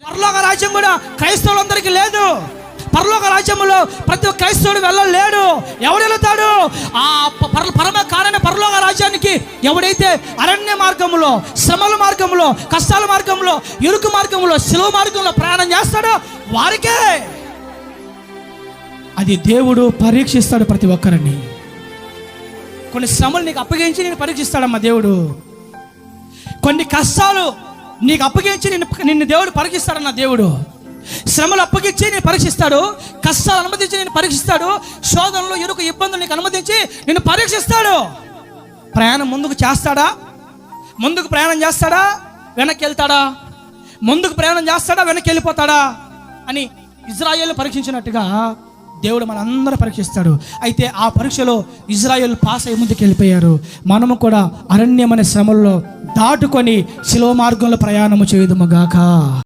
పరలోక రాజ్యం కూడా క్రైస్తవులందరికీ లేదు. పరలోక రాజ్యంలో ప్రతి ఒక్క క్రైస్తవుడు వెళ్ళలేడు. ఎవడు వెళతాడు? ఆ పరమ కారణ పరలోక రాజ్యానికి ఎవడైతే అరణ్య మార్గంలో, శ్రమల మార్గంలో, కష్టాల మార్గంలో, ఇరుకు మార్గంలో, శిలువ మార్గంలో ప్రయాణం చేస్తాడో వారికే అది దేవుడు పరీక్షిస్తాడు. ప్రతి ఒక్కరిని కొన్ని శ్రమలు నీకు అప్పగించి నేను పరీక్షిస్తాడమ్మా దేవుడు. కొన్ని కష్టాలు నీకు అప్పగించి నిన్ను దేవుడు పరీక్షిస్తాడన్న దేవుడు. శ్రమలు అప్పగించి నేను పరీక్షిస్తాడు, కష్టాలు అనుమతించి నేను పరీక్షిస్తాడు, శోధనలు, ఇరుకు, ఇబ్బందులు నీకు అనుమతించి నిన్ను పరీక్షిస్తాడు. ప్రయాణం ముందుకు చేస్తాడా? ముందుకు ప్రయాణం చేస్తాడా? వెనక్కి వెళ్తాడా? ముందుకు ప్రయాణం చేస్తాడా? వెనక్కి వెళ్ళిపోతాడా అని ఇజ్రాయేల్ పరీక్షించినట్టుగా దేవుడు మనందరూ పరీక్షిస్తాడు. అయితే ఆ పరీక్షలో ఇజ్రాయేల్ పాస్ అయ్యి ముందుకు వెళ్ళిపోయారు. మనము కూడా అరణ్యమనే శ్రమల్లో దాటుకొని శిలువ మార్గంలో ప్రయాణము చేయుదుము గాక.